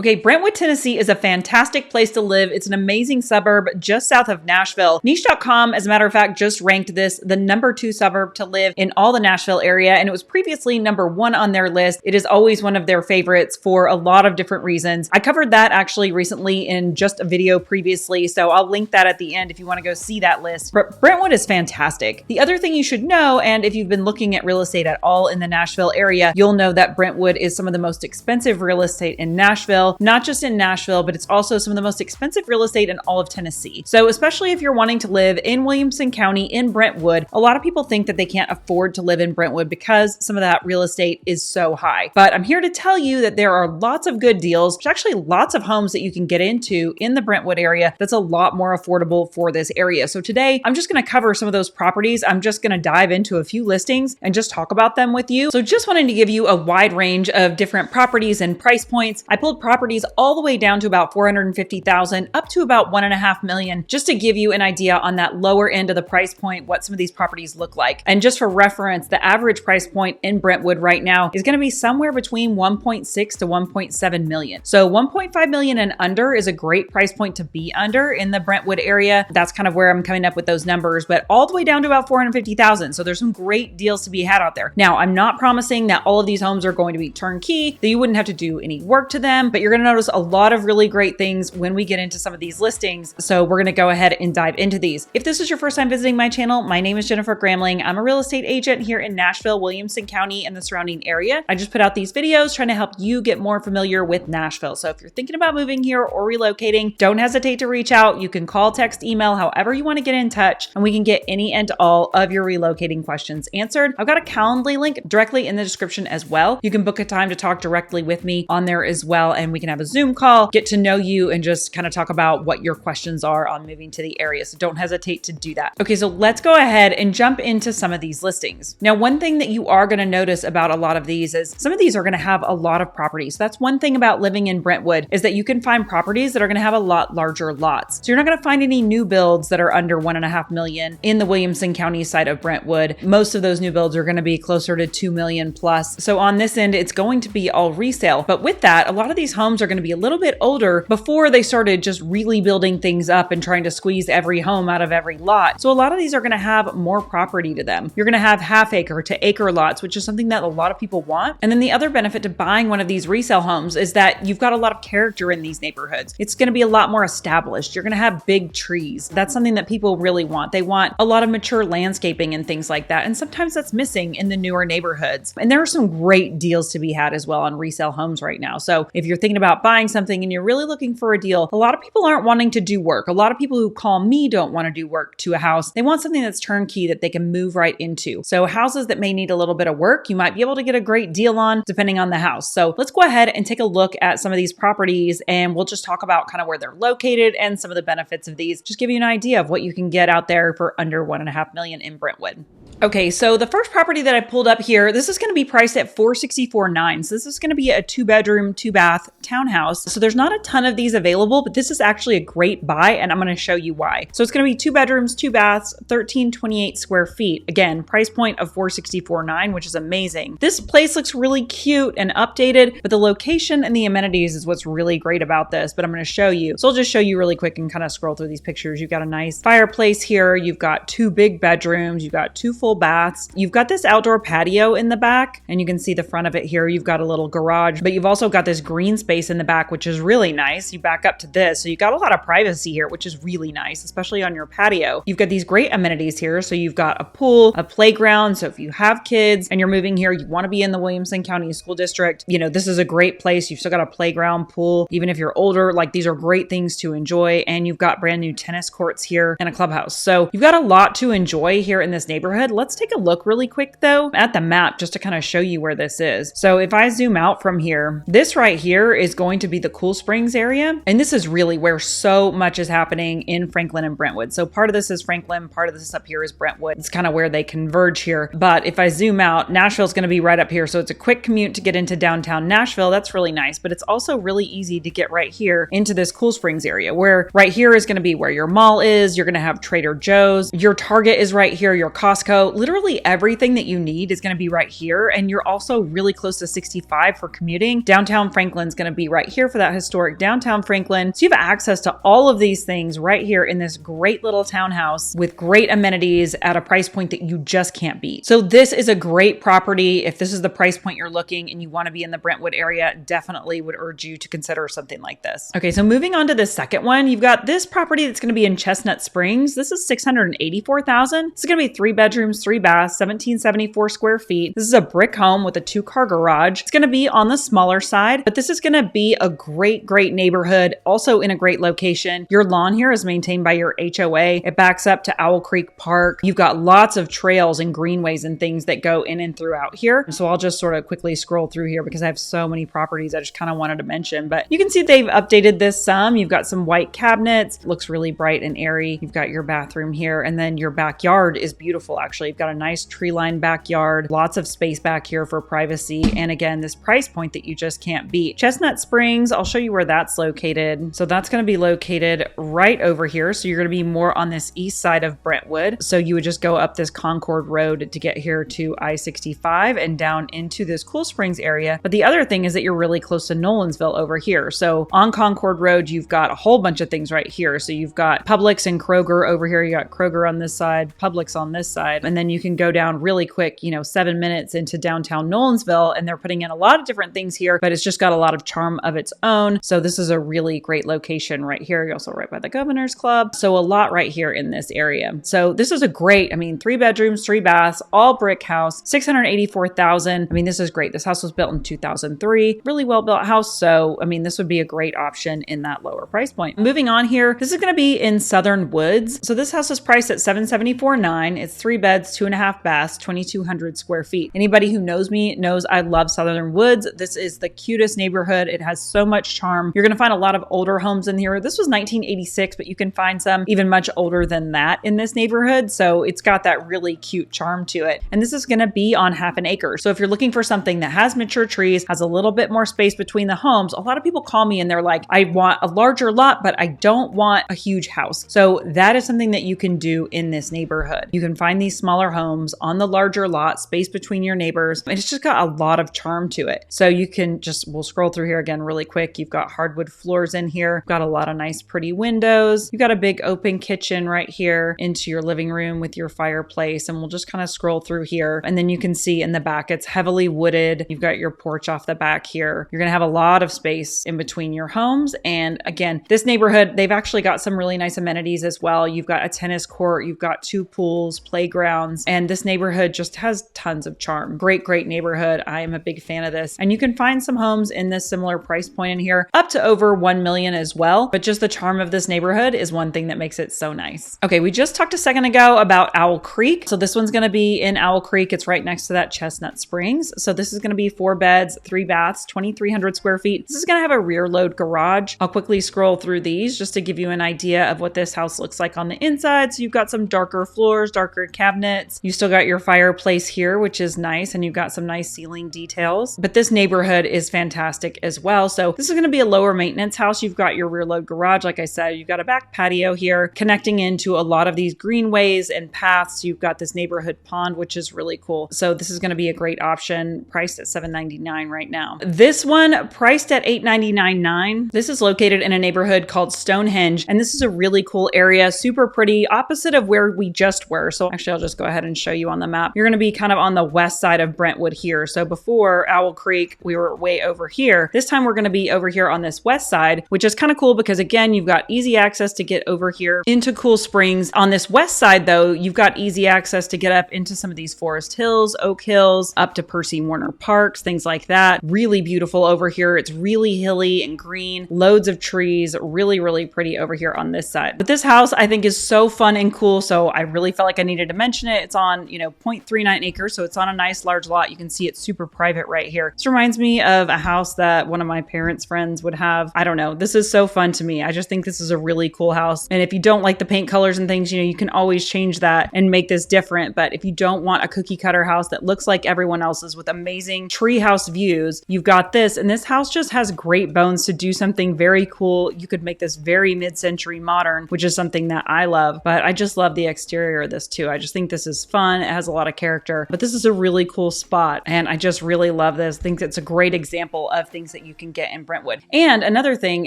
Okay, Brentwood, Tennessee is a fantastic place to live. It's an amazing suburb just south of Nashville. Niche.com, as a matter of fact, just ranked this the #2 suburb to live in all the Nashville area, and it was previously #1 on their list. It is always one of their favorites for a lot of different reasons. I covered that actually recently in just a video previously, so I'll link that at the end if you want to go see that list. But Brentwood is fantastic. The other thing you should know, and if you've been looking at real estate at all in the Nashville area, you'll know that Brentwood is some of the most expensive real estate in Nashville. Not just in Nashville, but it's also some of the most expensive real estate in all of Tennessee. So especially if you're wanting to live in Williamson County in Brentwood, a lot of people think that they can't afford to live in Brentwood because some of that real estate is so high. But I'm here to tell you that there are lots of good deals. There's actually lots of homes that you can get into in the Brentwood area that's a lot more affordable for this area. So today, I'm just going to cover some of those properties. I'm just going to dive into a few listings and just talk about them with you. So just wanting to give you a wide range of different properties and price points. I pulled properties all the way down to about $450,000 up to about $1.5 million, just to give you an idea on that lower end of the price point, what some of these properties look like. And just for reference, the average price point in Brentwood right now is going to be somewhere between 1.6 to 1.7 million. So 1.5 million and under is a great price point to be under in the Brentwood area. That's kind of where I'm coming up with those numbers, but all the way down to about 450,000. So there's some great deals to be had out there. Now, I'm not promising that all of these homes are going to be turnkey, that you wouldn't have to do any work to them, but you're going to notice a lot of really great things when we get into some of these listings. So we're going to go ahead and dive into these. If this is your first time visiting my channel, my name is Jennifer Gramling. I'm a real estate agent here in Nashville, Williamson County, and the surrounding area. I just put out these videos trying to help you get more familiar with Nashville. So if you're thinking about moving here or relocating, don't hesitate to reach out. You can call, text, email, however you want to get in touch, and we can get any and all of your relocating questions answered. I've got a Calendly link directly in the description as well. You can book a time to talk directly with me on there as well, and we can have a Zoom call, get to know you, and just kind of talk about what your questions are on moving to the area. So don't hesitate to do that. Okay, so let's go ahead and jump into some of these listings. Now, one thing that you are going to notice about a lot of these is some of these are going to have a lot of properties. So that's one thing about living in Brentwood, is that you can find properties that are going to have a lot larger lots. So you're not going to find any new builds that are under 1.5 million in the Williamson County side of Brentwood. Most of those new builds are going to be closer to 2 million plus. So on this end, it's going to be all resale. But with that, a lot of these homes are going to be a little bit older before they started just really building things up and trying to squeeze every home out of every lot. So a lot of these are going to have more property to them. You're going to have half acre to acre lots, which is something that a lot of people want. And then the other benefit to buying one of these resale homes is that you've got a lot of character in these neighborhoods. It's going to be a lot more established. You're going to have big trees. That's something that people really want. They want a lot of mature landscaping and things like that. And sometimes that's missing in the newer neighborhoods. And there are some great deals to be had as well on resale homes right now. So if you're thinking about buying something and you're really looking for a deal, a lot of people aren't wanting to do work. A lot of people who call me don't want to do work to a house. They want something that's turnkey that they can move right into. So houses that may need a little bit of work, you might be able to get a great deal on depending on the house. So let's go ahead and take a look at some of these properties, and we'll just talk about kind of where they're located and some of the benefits of these. Just give you an idea of what you can get out there for under 1.5 million in Brentwood. Okay, so the first property that I pulled up here, this is going to be priced at $464,900. So this is going to be a 2-bedroom, 2-bath townhouse. So there's not a ton of these available, but this is actually a great buy, and I'm going to show you why. So it's going to be 2 bedrooms, 2 baths, 1328 square feet. Again, price point of $464,900, which is amazing. This place looks really cute and updated, but the location and the amenities is what's really great about this, but I'm going to show you. So I'll just show you really quick and kind of scroll through these pictures. You've got a nice fireplace here. You've got 2 big bedrooms. You've got 2 full baths. You've got this outdoor patio in the back, and you can see the front of it here. You've got a little garage, but you've also got this green space in the back, which is really nice. You back up to this, so you've got a lot of privacy here, which is really nice, especially on your patio. You've got these great amenities here. So you've got a pool, a playground. So if you have kids and you're moving here, you want to be in the Williamson County School District, you know, this is a great place. You've still got a playground, pool. Even if you're older, like these are great things to enjoy. And you've got brand new tennis courts here and a clubhouse. So you've got a lot to enjoy here in this neighborhood. Let's take a look really quick though at the map just to kind of show you where this is. So if I zoom out from here, this right here is going to be the Cool Springs area. And this is really where so much is happening in Franklin and Brentwood. So part of this is Franklin, part of this up here is Brentwood. It's kind of where they converge here. But if I zoom out, Nashville's going to be right up here. So it's a quick commute to get into downtown Nashville. That's really nice, but it's also really easy to get right here into this Cool Springs area, where right here is going to be where your mall is. You're going to have Trader Joe's. Your Target is right here, your Costco. literally everything that you need is going to be right here. And you're also really close to 65 for commuting. Downtown Franklin's going to be right here for that historic downtown Franklin. So you have access to all of these things right here in this great little townhouse with great amenities at a price point that you just can't beat. So this is a great property. If this is the price point you're looking and you want to be in the Brentwood area, definitely would urge you to consider something like this. Okay, so moving on to the second one, you've got this property that's going to be in Chestnut Springs. This is $684,000. This is going to be 3 bedrooms, 3 baths, 1774 square feet. This is a brick home with a 2-car garage. It's going to be on the smaller side, but this is going to be a great neighborhood, also in a great location. Your lawn here is maintained by your HOA. It backs up to Owl Creek Park. You've got lots of trails and greenways and things that go in and throughout here. So I'll just sort of quickly scroll through here because I have so many properties I just kind of wanted to mention, but you can see they've updated this some. You've got some white cabinets. It looks really bright and airy. You've got your bathroom here, and then your backyard is beautiful actually. You've got a nice tree-lined backyard, lots of space back here for privacy, and again, this price point that you just can't beat. Chestnut Springs, I'll show you where that's located. So that's going to be located right over here. So you're going to be more on this east side of Brentwood. So you would just go up this Concord Road to get here to I-65 and down into this Cool Springs area. But the other thing is that you're really close to Nolensville over here. So on Concord Road, you've got a whole bunch of things right here. So you've got Publix and Kroger over here. You got Kroger on this side, Publix on this side. And then you can go down really quick, 7 minutes into downtown Nolensville, and they're putting in a lot of different things here, but it's just got a lot of charm of its own. So this is a really great location right here. You're also right by the Governor's Club. So a lot right here in this area. So this is a great, 3 bedrooms, 3 baths, all brick house, $684,000. This is great. This house was built in 2003, really well built house. So, this would be a great option in that lower price point. Moving on here, this is going to be in Southern Woods. So this house is priced at $774,900. It's 3 beds, 2.5 baths, 2,200 square feet. Anybody who knows me knows I love Southern Woods. This is the cutest neighborhood. It has so much charm. You're going to find a lot of older homes in here. This was 1986, but you can find some even much older than that in this neighborhood. So it's got that really cute charm to it. And this is going to be on half an acre. So if you're looking for something that has mature trees, has a little bit more space between the homes, a lot of people call me and they're like, I want a larger lot, but I don't want a huge house. So that is something that you can do in this neighborhood. You can find these smaller homes on the larger lot, space between your neighbors. And it's just got a lot of charm to it. So you can we'll scroll through here again really quick. You've got hardwood floors in here. You've got a lot of nice pretty windows. You've got a big open kitchen right here into your living room with your fireplace. And we'll just kind of scroll through here. And then you can see in the back, it's heavily wooded. You've got your porch off the back here. You're going to have a lot of space in between your homes. And again, this neighborhood, they've actually got some really nice amenities as well. You've got a tennis court. You've got 2 pools, playgrounds, and this neighborhood just has tons of charm. Great neighborhood. I am a big fan of this. And you can find some homes in this similar price point in here, up to over 1 million as well. But just the charm of this neighborhood is one thing that makes it so nice. Okay, we just talked a second ago about Owl Creek. So this one's going to be in Owl Creek. It's right next to that Chestnut Springs. So this is going to be 4 beds, 3 baths, 2,300 square feet. This is going to have a rear load garage. I'll quickly scroll through these just to give you an idea of what this house looks like on the inside. So you've got some darker floors, darker cabinets. You still got your fireplace here, which is nice. And you've got some nice ceiling details. But this neighborhood is fantastic as well. So this is going to be a lower maintenance house. You've got your rear load garage. Like I said, you've got a back patio here connecting into a lot of these greenways and paths. You've got this neighborhood pond, which is really cool. So this is going to be a great option, priced at $799 right now. This one priced at $899.9. This is located in a neighborhood called Stonehenge. And this is a really cool area, super pretty, opposite of where we just were. So actually, I'll just go ahead and show you on the map. You're going to be kind of on the west side of Brentwood here. So before Owl Creek, we were way over here. This time we're going to be over here on this west side, which is kind of cool because again, you've got easy access to get over here into Cool Springs. On this west side though, you've got easy access to get up into some of these Forest Hills, Oak Hills, up to Percy Warner Parks, things like that. Really beautiful over here. It's really hilly and green, loads of trees, really pretty over here on this side. But this house I think is so fun and cool. So I really felt like I needed to mention it. It's on, 0.39 acres. So it's on a nice large lot. You can see it's super private right here. This reminds me of a house that one of my parents' friends would have. I don't know. This is so fun to me. I just think this is a really cool house. And if you don't like the paint colors and things, you can always change that and make this different. But if you don't want a cookie cutter house that looks like everyone else's with amazing treehouse views, you've got this. And this house just has great bones to do something very cool. You could make this very mid-century modern, which is something that I love. But I just love the exterior of this too. I just think think this is fun. It has a lot of character, but this is a really cool spot. And I just really love this. I think it's a great example of things that you can get in Brentwood. And another thing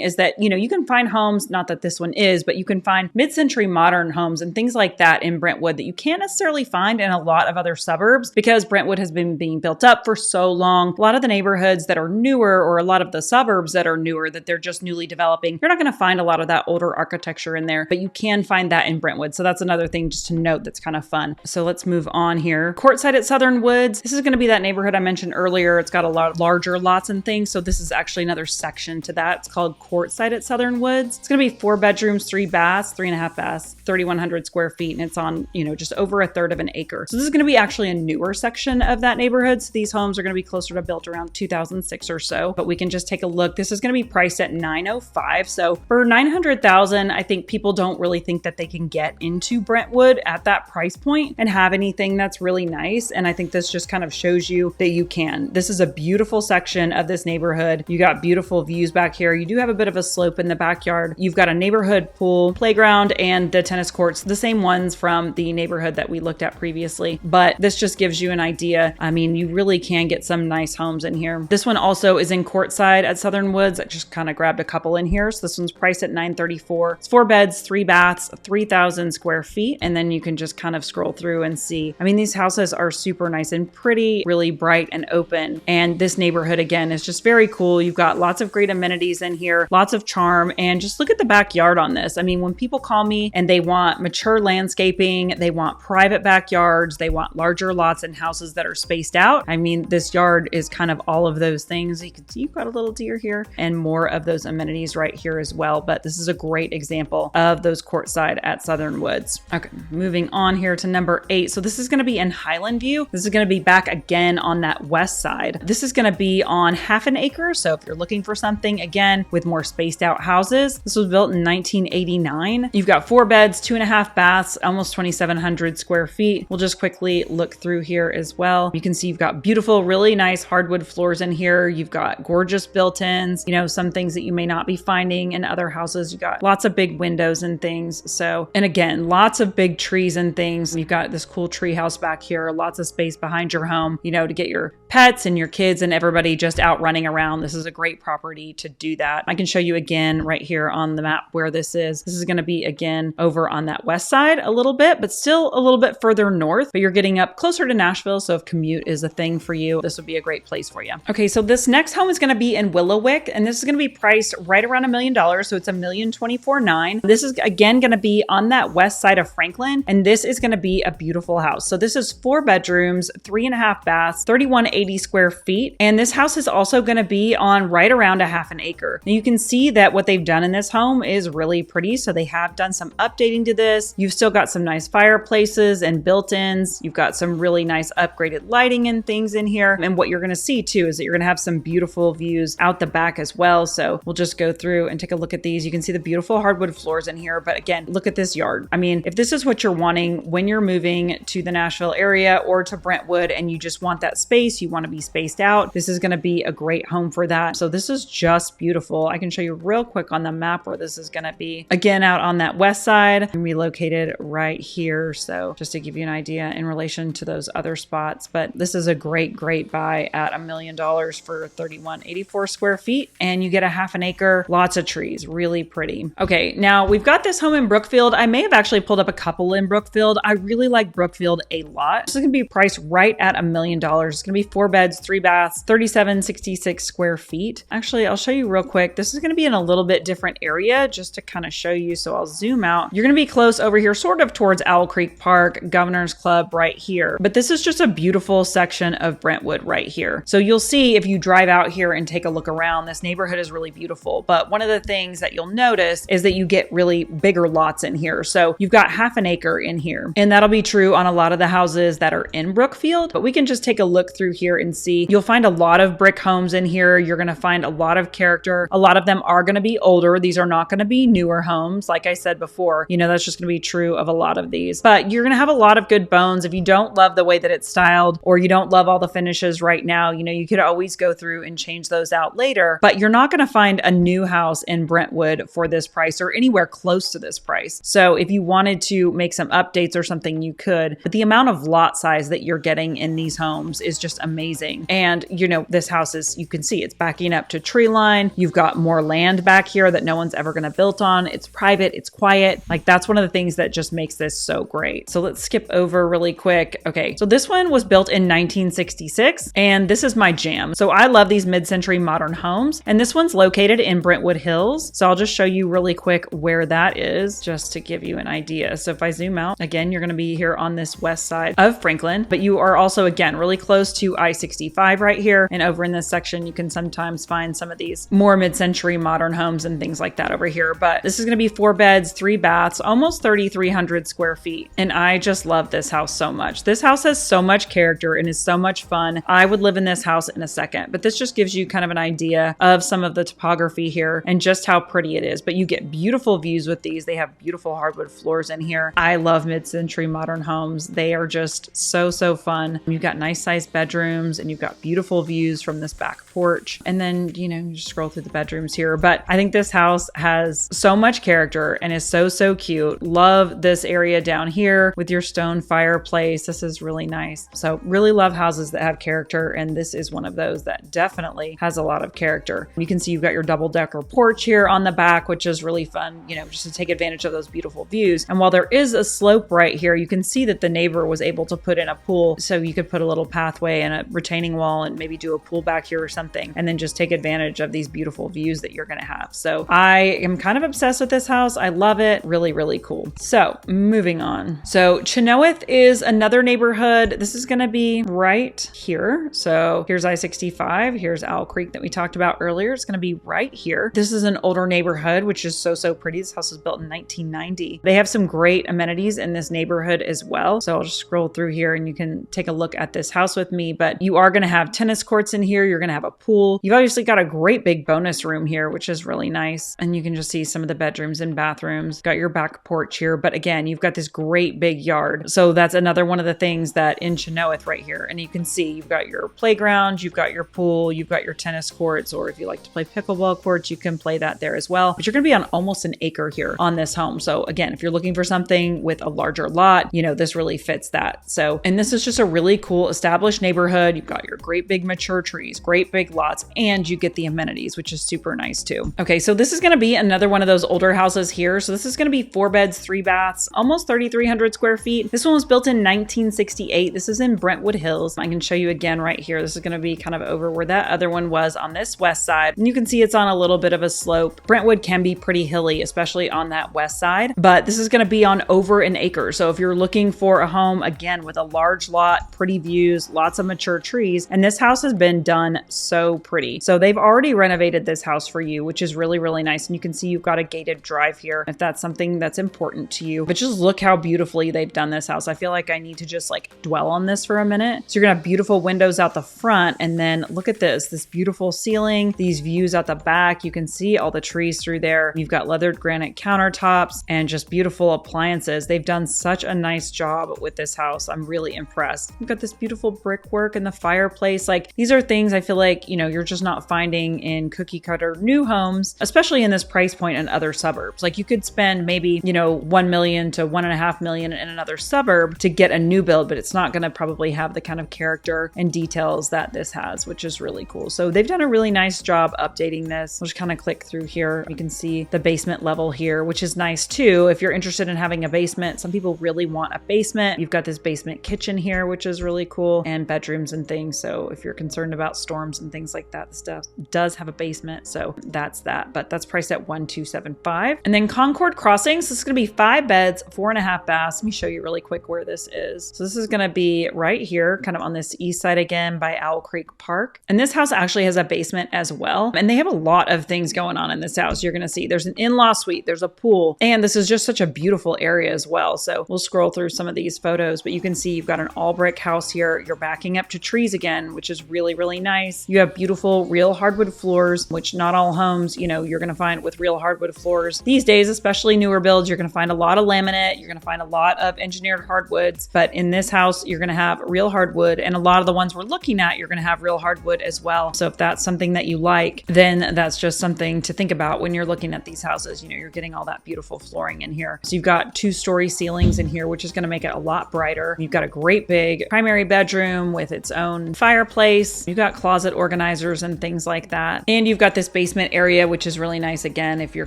is that, you can find homes, not that this one is, but you can find mid-century modern homes and things like that in Brentwood that you can't necessarily find in a lot of other suburbs because Brentwood has been being built up for so long. A lot of the neighborhoods that are newer, or a lot of the suburbs that are newer, that they're just newly developing, you're not going to find a lot of that older architecture in there, but you can find that in Brentwood. So that's another thing just to note that's kind of fun. So let's move on here. Courtside at Southern Woods. This is going to be that neighborhood I mentioned earlier. It's got a lot of larger lots and things. So this is actually another section to that. It's called Courtside at Southern Woods. It's going to be 4 bedrooms, 3 baths, 3.5 baths, 3,100 square feet. And it's on, just over a third of an acre. So this is going to be actually a newer section of that neighborhood. So these homes are going to be closer to built around 2006 or so, but we can just take a look. This is going to be priced at $905. So for $900,000, I think people don't really think that they can get into Brentwood at that price point and have anything that's really nice. And I think this just kind of shows you that you can. This is a beautiful section of this neighborhood. You got beautiful views back here. You do have a bit of a slope in the backyard. You've got a neighborhood pool, playground, and the tennis courts, the same ones from the neighborhood that we looked at previously. But this just gives you an idea. I mean, you really can get some nice homes in here. This one also is in Courtside at Southern Woods. I just kind of grabbed a couple in here. So this one's priced at $934. It's 4 beds, 3 baths, 3,000 square feet. And then you can just kind of scroll through and see. I mean, these houses are super nice and pretty, really bright and open. And this neighborhood, again, is just very cool. You've got lots of great amenities in here, lots of charm. And just look at the backyard on this. I mean, when people call me and they want mature landscaping, they want private backyards, they want larger lots and houses that are spaced out. I mean, this yard is kind of all of those things. You can see you've got a little deer here and more of those amenities right here as well. But this is a great example of those Courtside at Southern Woods. Okay, moving on here to number 8. So this is going to be in Highland View. This is going to be back again on that west side. This is going to be on half an acre. So if you're looking for something, again, with more spaced out houses, this was built in 1989. You've got 4 beds, 2.5 baths, almost 2,700 square feet. We'll just quickly look through here as well. You can see you've got beautiful, really nice hardwood floors in here. You've got gorgeous built-ins, some things that you may not be finding in other houses. You got lots of big windows and things. So, and again, lots of big trees and things. You've got this cool tree house back here, lots of space behind your home, to get your pets and your kids and everybody just out running around. This is a great property to do that. I can show you again right here on the map where this is. This is going to be again over on that west side a little bit, but still a little bit further north, but you're getting up closer to Nashville. So if commute is a thing for you, this would be a great place for you. Okay, so this next home is going to be in Willowick, and this is going to be priced right around $1 million. So it's $1,024,900. This is again going to be on that west side of Franklin, and this is going to be a beautiful house. So this is 4 bedrooms, 3.5 baths, 3,180 square feet, and this house is also going to be on right around a half an acre. Now you can see that what they've done in this home is really pretty. So they have done some updating to this. You've still got some nice fireplaces and built-ins. You've got some really nice upgraded lighting and things in here. And what you're going to see too is that you're going to have some beautiful views out the back as well. So we'll just go through and take a look at these. You can see the beautiful hardwood floors in here. But again, look at this yard. I mean, if this is what you're wanting when you're moving to the Nashville area or to Brentwood and you just want that space, you want to be spaced out, this is going to be a great home for that. So this is just beautiful. I can show you real quick on the map where this is going to be. Again, out on that west side and relocated right here. So just to give you an idea in relation to those other spots, but this is a great buy at $1 million for 3,184 square feet. And you get a half an acre, lots of trees, really pretty. Okay, now we've got this home in Brookfield. I may have actually pulled up a couple in Brookfield. I really like Brookfield a lot. This is going to be priced right at $1 million. It's going to be 4 beds, 3 baths, 3,766 square feet. Actually, I'll show you real quick. This is going to be in a little bit different area just to kind of show you. So I'll zoom out. You're going to be close over here, sort of towards Owl Creek Park, Governor's Club right here. But this is just a beautiful section of Brentwood right here. So you'll see if you drive out here and take a look around, this neighborhood is really beautiful. But one of the things that you'll notice is that you get really bigger lots in here. So you've got half an acre in here. And that'll be true on a lot of the houses that are in Brookfield. But we can just take a look through here and see. You'll find a lot of brick homes in here. You're going to find a lot of character. A lot of them are going to be older. These are not going to be newer homes. Like I said before, that's just going to be true of a lot of these. But you're going to have a lot of good bones. If you don't love the way that it's styled or you don't love all the finishes right now, you could always go through and change those out later. But you're not going to find a new house in Brentwood for this price or anywhere close to this price. So if you wanted to make some updates or something everything you could. But the amount of lot size that you're getting in these homes is just amazing. And you know, this house is, you can see it's backing up to tree line. You've got more land back here that no one's ever going to build on. It's private, it's quiet. Like that's one of the things that just makes this so great. So let's skip over really quick. Okay, so this one was built in 1966 and this is my jam. So I love these mid-century modern homes, and this one's located in Brentwood Hills. So I'll just show you really quick where that is just to give you an idea. So if I zoom out, again, you're going to be here on this west side of Franklin, but you are also, again, really close to I-65 right here. And over in this section, you can sometimes find some of these more mid-century modern homes and things like that over here. But this is going to be 4 beds, 3 baths, almost 3,300 square feet. And I just love this house so much. This house has so much character and is so much fun. I would live in this house in a second, but this just gives you kind of an idea of some of the topography here and just how pretty it is. But you get beautiful views with these. They have beautiful hardwood floors in here. I love mid-century modern homes. They are just so fun. You've got nice sized bedrooms and you've got beautiful views from this back porch. And then, you know, you just scroll through the bedrooms here. But I think this house has so much character and is so cute. Love this area down here with your stone fireplace. This is really nice. So really love houses that have character, and this is one of those that definitely has a lot of character. You can see you've got your double-decker porch here on the back, which is really fun, you know, just to take advantage of those beautiful views. And while there is a slope right here, you can see that the neighbor was able to put in a pool, so you could put a little pathway and a retaining wall and maybe do a pool back here or something, and then just take advantage of these beautiful views that you're going to have. So I am kind of obsessed with this house. I love it. Really cool. So moving on. So Chenoweth is another neighborhood. This is going to be right here. So here's I-65. Here's Owl Creek that we talked about earlier. It's going to be right here. This is an older neighborhood, which is so pretty. This house was built in 1990. They have some great amenities in this neighborhood as well. So I'll just scroll through here and you can take a look at this house with me, but you are going to have tennis courts in here. You're going to have a pool. You've obviously got a great big bonus room here, which is really nice. And you can just see some of the bedrooms and bathrooms. Got your back porch here, but again, you've got this great big yard. So that's another one of the things that in Chenoweth right here. And you can see you've got your playground, you've got your pool, you've got your tennis courts, or if you like to play pickleball courts, you can play that there as well. But you're going to be on almost an acre here on this home. So again, if you're looking for something with a larger lot, you know, this really fits that. So, and this is just a really cool established neighborhood. You've got your great big mature trees, great big lots, and you get the amenities, which is super nice too. Okay, so this is going to be another one of those older houses here. So this is going to be 4 beds, 3 baths, almost 3,300 square feet. This one was built in 1968. This is in Brentwood Hills. I can show you again right here. This is going to be kind of over where that other one was on this west side. And you can see it's on a little bit of a slope. Brentwood can be pretty hilly, especially on that west side, but this is going to be on over an acre. So if you're looking for a home, again, with a large lot, pretty views, lots of mature trees, and this house has been done so pretty. So they've already renovated this house for you, which is really nice. And you can see you've got a gated drive here if that's something that's important to you. But just look how beautifully they've done this house. I feel like I need to just like dwell on this for a minute. So you're gonna have beautiful windows out the front, and then look at this beautiful ceiling, these views out the back. You can see all the trees through there. You've got leathered granite countertops and just beautiful appliances. They've done such a nice job with this house. I'm really impressed. You've got this beautiful brickwork and the fireplace. Like, these are things I feel like, you know, you're just not finding in cookie cutter new homes, especially in this price point in other suburbs. Like, you could spend maybe, you know, 1 million to 1.5 million in another suburb to get a new build, but it's not going to probably have the kind of character and details that this has, which is really cool. So they've done a really nice job updating this. I'll just kind of click through here. You can see the basement level here, which is nice too. If you're interested in having a basement, some people really want a basement. You've got this basement kitchen here, which is really cool, and bedrooms and things. So if you're concerned about storms and things like that, this stuff does have a basement. So that's that, but that's priced at $1,275. And then Concord Crossings, this is going to be 5 beds, 4.5 baths. Let me show you really quick where this is. So this is going to be right here, kind of on this east side again by Owl Creek Park. And this house actually has a basement as well. And they have a lot of things going on in this house. You're going to see there's an in-law suite, there's a pool, and this is just such a beautiful area as well. So we'll scroll through some of these photos, but you can see you've got an all brick house here. You're backing up to trees again, which is really nice. You have beautiful real hardwood floors, which not all homes, you know, you're going to find with real hardwood floors these days, especially newer builds. You're going to find a lot of laminate. You're going to find a lot of engineered hardwoods, but in this house, you're going to have real hardwood, and a lot of the ones we're looking at, you're going to have real hardwood as well. So if that's something that you like, then that's just something to think about when you're looking at these houses. You know, you're getting all that beautiful flooring in here. So you've got 2-story ceilings in here here, which is going to make it a lot brighter. You've got a great big primary bedroom with its own fireplace. You've got closet organizers and things like that. And you've got this basement area, which is really nice again if you're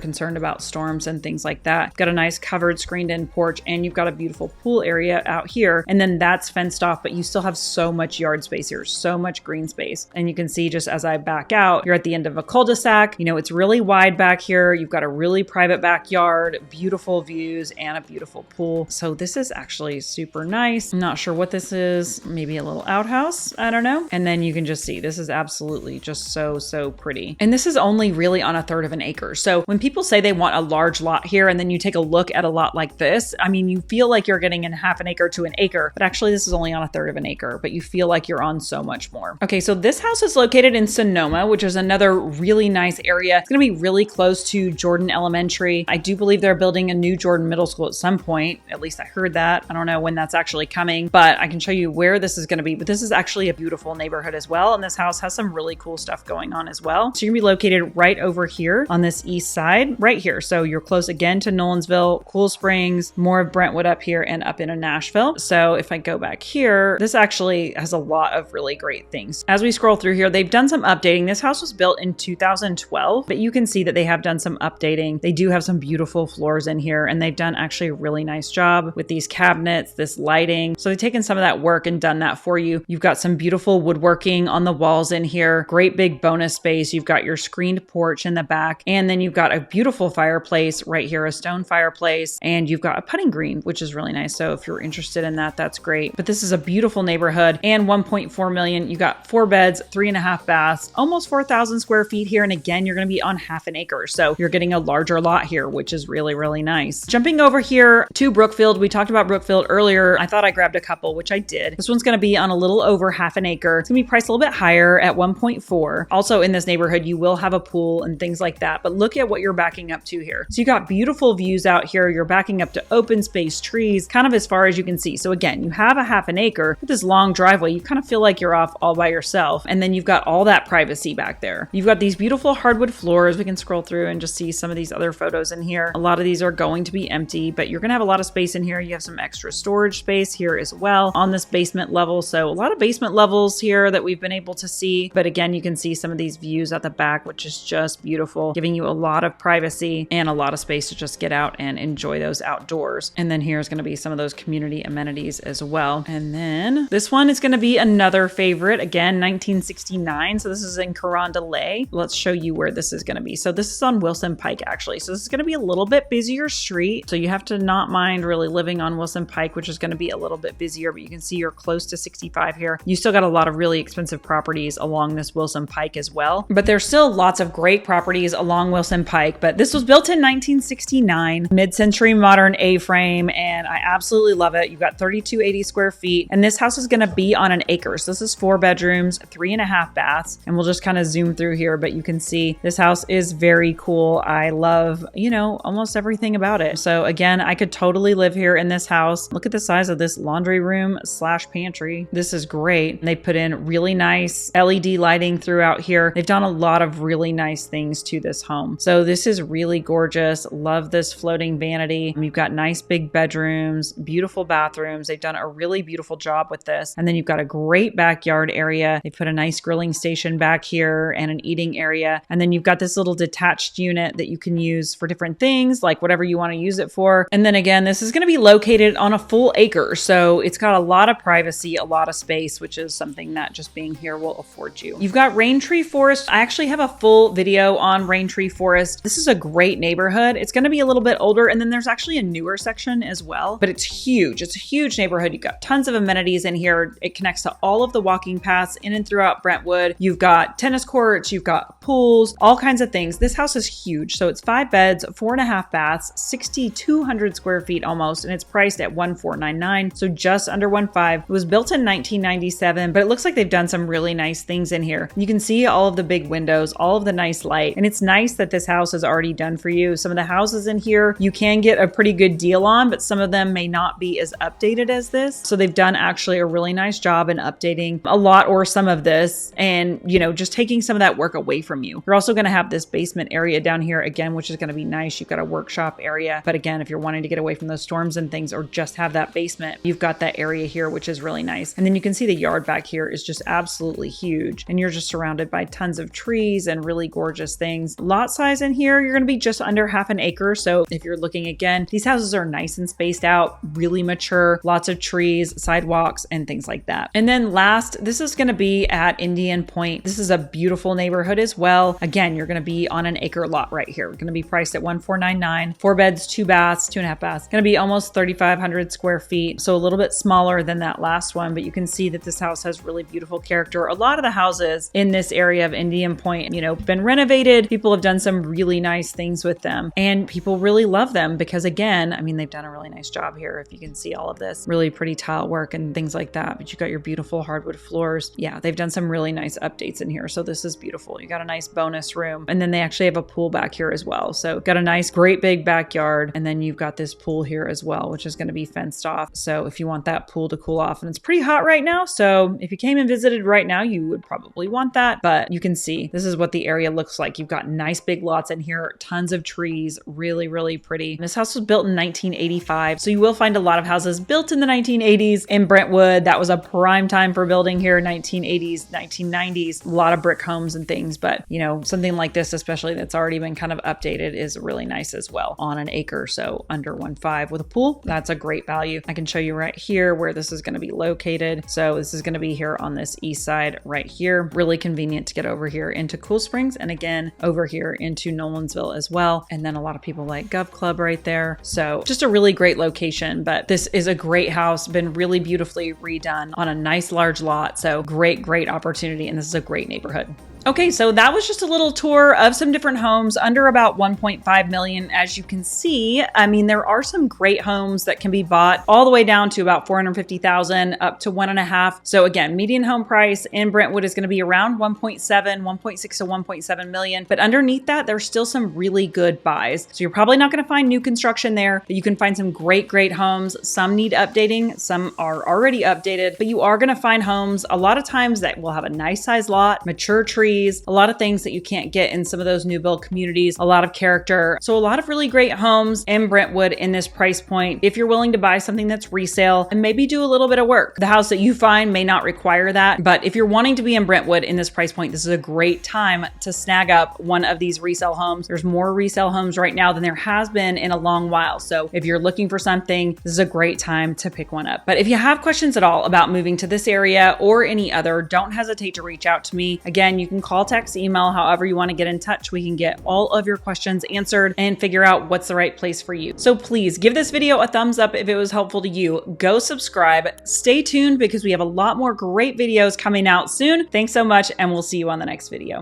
concerned about storms and things like that. You've got a nice covered screened in porch, and you've got a beautiful pool area out here. And then that's fenced off, but you still have so much yard space here, so much green space. And you can see just as I back out, you're at the end of a cul-de-sac. You know, it's really wide back here. You've got a really private backyard, beautiful views, and a beautiful pool. So this is actually super nice. I'm not sure what this is. Maybe a little outhouse. I don't know. And then you can just see this is absolutely just so pretty. And this is only really on 1/3 of an acre. So when people say they want a large lot here and then you take a look at a lot like this, I mean, you feel like you're getting in 1/2 an acre to an acre, but actually this is only on 1/3 of an acre, but you feel like you're on so much more. Okay, so this house is located in Sonoma, which is another really nice area. It's going to be really close to Jordan Elementary. I do believe they're building a new Jordan Middle School at some point. At least I heard that. I don't know when that's actually coming, but I can show you where this is going to be. But this is actually a beautiful neighborhood as well. And this house has some really cool stuff going on as well. So you're going to be located right over here on this east side, right here. So you're close again to Nolensville, Cool Springs, more of Brentwood up here and up into Nashville. So if I go back here, this actually has a lot of really great things. As we scroll through here, they've done some updating. This house was built in 2012, but you can see that they have done some updating. They do have some beautiful floors in here, and they've done actually a really nice job with these cabinets, this lighting. So they've taken some of that work and done that for you. You've got some beautiful woodworking on the walls in here, great big bonus space. You've got your screened porch in the back, and then you've got a beautiful fireplace right here, a stone fireplace, and you've got a putting green, which is really nice. So if you're interested in that, that's great. But this is a beautiful neighborhood, and 1.4 million. You got 4 beds, 3.5 baths, almost 4,000 square feet here. And again, you're going to be on 1/2 an acre. So you're getting a larger lot here, which is really nice. Jumping over here to Brookfield. We talked about Brookfield earlier. I thought I grabbed a couple, which I did. This one's going to be on a little over 1/2 an acre. It's going to be priced a little bit higher at 1.4. Also in this neighborhood, you will have a pool and things like that. But look at what you're backing up to here. So you got beautiful views out here. You're backing up to open space, trees, kind of as far as you can see. So again, you have a 1/2 an acre with this long driveway. You kind of feel like you're off all by yourself. And then you've got all that privacy back there. You've got these beautiful hardwood floors. We can scroll through and just see some of these other photos in here. A lot of these are going to be empty, but you're going to have a lot of space in here. You have some extra storage space here as well on this basement level. So a lot of basement levels here that we've been able to see. But again, you can see some of these views at the back, which is just beautiful, giving you a lot of privacy and a lot of space to just get out and enjoy those outdoors. And then here's going to be some of those community amenities as well. And then this one is going to be another favorite. Again, 1969. So this is in Carondelet. Let's show you where this is going to be. So this is on Wilson Pike, actually. So this is going to be a little bit busier street. So you have to not mind really living on Wilson Pike, which is going to be a little bit busier, but you can see you're close to 65 here. You still got a lot of really expensive properties along this Wilson Pike as well. But there's still lots of great properties along Wilson Pike. But this was built in 1969, mid-century modern A-frame, and I absolutely love it. You've got 3,280 square feet, and this house is going to be on an acre. So this is 4 bedrooms, 3.5 baths, and we'll just kind of zoom through here, but you can see this house is very cool. I love, you know, almost everything about it. So again, I could totally live here in this house. Look at the size of this laundry room / pantry. This is great. They put in really nice LED lighting throughout here. They've done a lot of really nice things to this home. So this is really gorgeous. Love this floating vanity. You've got nice big bedrooms, beautiful bathrooms. They've done a really beautiful job with this. And then you've got a great backyard area. They put a nice grilling station back here and an eating area. And then you've got this little detached unit that you can use for different things, like whatever you want to use it for. And then again, this is going to be located on a full acre. So it's got a lot of privacy, a lot of space, which is something that just being here will afford you. You've got Raintree Forest. I actually have a full video on Raintree Forest. This is a great neighborhood. It's going to be a little bit older, and then there's actually a newer section as well, but it's huge. It's a huge neighborhood. You've got tons of amenities in here. It connects to all of the walking paths in and throughout Brentwood. You've got tennis courts, you've got pools, all kinds of things. This house is huge. So it's 5 beds, 4.5 baths, 6,200 square feet almost, and it's priced at $1,499. So just under $1,500. It was built in 1997, but it looks like they've done some really nice things in here. You can see all of the big windows, all of the nice light, and it's nice that this house is already done for you. Some of the houses in here you can get a pretty good deal on, but some of them may not be as updated as this. So they've done actually a really nice job in updating a lot or some of this, and you know, just taking some of that work away from you. You're also going to have this basement area down here again, which is going to be nice. You've got a workshop area, but again, if you're wanting to get away from those storms and and things, or just have that basement, you've got that area here, which is really nice. And then you can see the yard back here is just absolutely huge. And you're just surrounded by tons of trees and really gorgeous things. Lot size in here, you're going to be just under half an acre. So if you're looking again, these houses are nice and spaced out, really mature, lots of trees, sidewalks, and things like that. And then last, this is going to be at Indian Point. This is a beautiful neighborhood as well. Again, you're going to be on an acre lot right here. We're going to be priced at $1,499, 4 beds, 2 baths, 2.5 baths. Going to be almost 3,500 square feet. So a little bit smaller than that last one, but you can see that this house has really beautiful character. A lot of the houses in this area of Indian Point, you know, been renovated. People have done some really nice things with them, and people really love them because, again, I mean, they've done a really nice job here. If you can see all of this really pretty tile work and things like that, but you've got your beautiful hardwood floors. Yeah, they've done some really nice updates in here. So this is beautiful. You got a nice bonus room, and then they actually have a pool back here as well. So got a nice, great big backyard, and then you've got this pool here as well, which is going to be fenced off. So if you want that pool to cool off, and it's pretty hot right now, so if you came and visited right now, you would probably want that. But you can see this is what the area looks like. You've got nice big lots in here, tons of trees, really, really pretty. And this house was built in 1985, so you will find a lot of houses built in the 1980s in Brentwood. That was a prime time for building here, 1980s, 1990s, a lot of brick homes and things. But you know, something like this, especially that's already been kind of updated, is really nice as well on an acre. So under 1.5 with a pool, that's a great value. I can show you right here where this is going to be located. So this is going to be here on this east side right here. Really convenient to get over here into Cool Springs, and again over here into Nolensville as well. And then a lot of people like Gov Club right there. So just a really great location. But this is a great house, been really beautifully redone on a nice large lot. So great opportunity, and this is a great neighborhood. Okay, so that was just a little tour of some different homes under about 1.5 million. As you can see, I mean, there are some great homes that can be bought all the way down to about 450,000 up to 1.5. So again, median home price in Brentwood is going to be around 1.7, 1.6 to 1.7 million. But underneath that, there's still some really good buys. So you're probably not going to find new construction there, but you can find some great homes. Some need updating, some are already updated, but you are going to find homes a lot of times that will have a nice size lot, mature trees, a lot of things that you can't get in some of those new build communities, a lot of character. So a lot of really great homes in Brentwood in this price point. If you're willing to buy something that's resale and maybe do a little bit of work, the house that you find may not require that. But if you're wanting to be in Brentwood in this price point, this is a great time to snag up one of these resale homes. There's more resale homes right now than there has been in a long while. So if you're looking for something, this is a great time to pick one up. But if you have questions at all about moving to this area or any other, don't hesitate to reach out to me. Again, you can call, text, email, however you want to get in touch. We can get all of your questions answered and figure out what's the right place for you. So please give this video a thumbs up if it was helpful to you. Go subscribe. Stay tuned because we have a lot more great videos coming out soon. Thanks so much, and we'll see you on the next video.